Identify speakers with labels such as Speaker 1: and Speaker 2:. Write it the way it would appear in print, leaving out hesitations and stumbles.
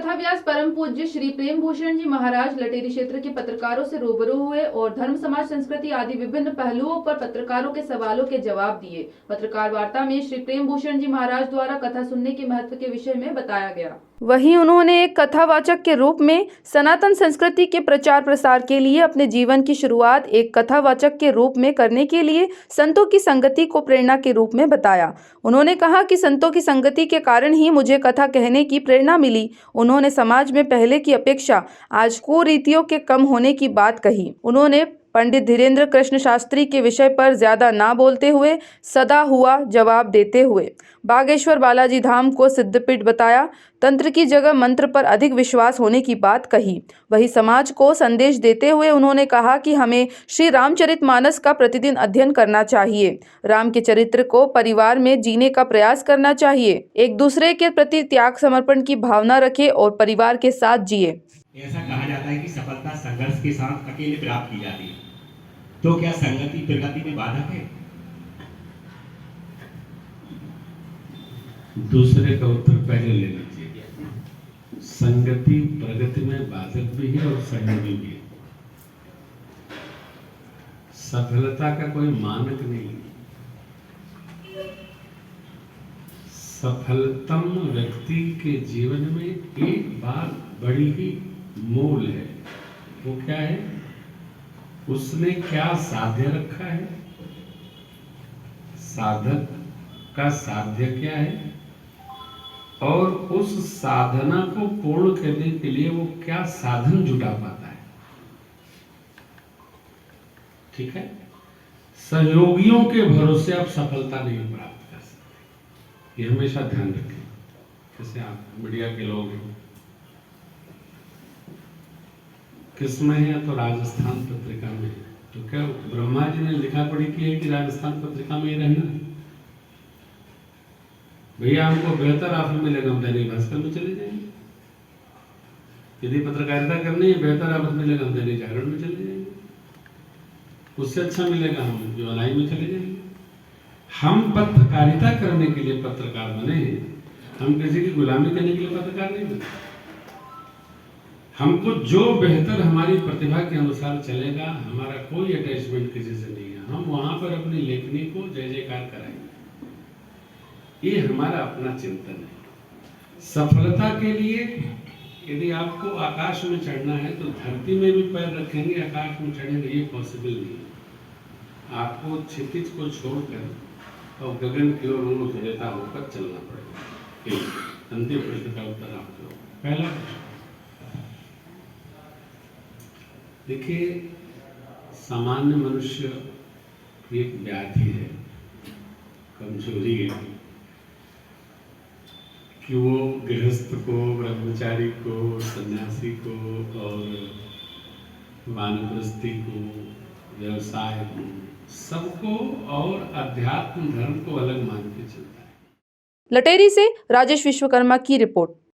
Speaker 1: कथा व्यास परम पूज्य श्री प्रेम भूषण जी महाराज लटेरी क्षेत्र के पत्रकारों से रूबरू हुए और धर्म, समाज, संस्कृति आदि विभिन्न पहलुओं पर पत्रकारों के सवालों के जवाब दिए। पत्रकार वार्ता में श्री प्रेम भूषण जी महाराज द्वारा कथा सुनने के महत्व के विषय में बताया गया। वहीं उन्होंने एक कथावाचक के रूप में सनातन संस्कृति के प्रचार प्रसार के लिए अपने जीवन की शुरुआत एक कथावाचक के रूप में करने के लिए संतों की संगति को प्रेरणा के रूप में बताया। उन्होंने कहा कि संतों की संगति के कारण ही मुझे कथा कहने की प्रेरणा मिली। उन्होंने समाज में पहले की अपेक्षा आज कुरीतियों के कम होने की बात कही। उन्होंने पंडित धीरेन्द्र कृष्ण शास्त्री के विषय पर ज्यादा ना बोलते हुए सदा हुआ जवाब देते हुए बागेश्वर बालाजी धाम को सिद्धपीठ बताया। तंत्र की जगह मंत्र पर अधिक विश्वास होने की बात कही। वही समाज को संदेश देते हुए उन्होंने कहा कि हमें श्री रामचरितमानस का प्रतिदिन अध्ययन करना चाहिए। राम के चरित्र को परिवार में जीने का प्रयास करना चाहिए। एक दूसरे के प्रति त्याग समर्पण की भावना रखें और परिवार के साथ जिए।
Speaker 2: ऐसा कहा जाता है कि सफलता संघर्ष के साथ अकेले प्राप्त की जाती है, तो क्या संगति प्रगति में बाधक है?
Speaker 3: दूसरे का उत्तर पहले ले लीजिए। संगति प्रगति में बाधक भी है और सहयोगी भी है। सफलता का कोई मानक नहीं है। सफलतम व्यक्ति के जीवन में एक बात बड़ी ही मूल है। वो क्या है? उसने क्या साध्य रखा है, साधक का साध्य क्या है, और उस साधना को पूर्ण करने के लिए वो क्या साधन जुटा पाता है। ठीक है? सहयोगियों के भरोसे आप सफलता नहीं प्राप्त कर सकते, ये हमेशा ध्यान रखें। जैसे आप मीडिया के लोग हैं, किसमें है? तो राजस्थान पत्रिका में। तो क्या ब्रह्मा जी ने लिखा पढ़ी की है कि राजस्थान पत्रिका में ही रहना है? भैया हमको बेहतर ऑफर मिलेगा, हम दैनिक भास्कर में चले जाएंगे। यदि पत्रकारिता करनी है, बेहतर ऑफर मिलेगा, हम दैनिक जागरण में चले जाएंगे। उससे अच्छा मिलेगा, हम ज्वालाई में चले जाएंगे। हम पत्रकारिता करने के लिए पत्रकार बने हैं, हम किसी की गुलामी करने के लिए पत्रकार नहीं बने। हमको जो बेहतर हमारी प्रतिभा के अनुसार चलेगा, हमारा कोई अटैचमेंट किसी से नहीं है। हम वहां पर अपनी लेखनी को जय जयकार कराएंगे, ये हमारा अपना चिंतन है। सफलता के लिए यदि आपको आकाश में चढ़ना है तो धरती में भी पैर रखेंगे, आकाश में चढ़ेंगे, ये पॉसिबल नहीं है। आपको क्षितिज को छोड़कर और गगन की ओर उन्मुख रेखा होकर चलना पड़ेगा। अंतिम प्रश्न का उत्तर आपको पहला प्रश्न, देखिए, सामान्य मनुष्य की एक व्याधि है, कमजोरी है कि वो गृहस्थ को, ब्रह्मचारी को, सन्यासी को और वानप्रस्थी को, व्यवसाय को, सबको और अध्यात्म धर्म को अलग मान के चलता है।
Speaker 1: लटेरी से राजेश विश्वकर्मा की रिपोर्ट।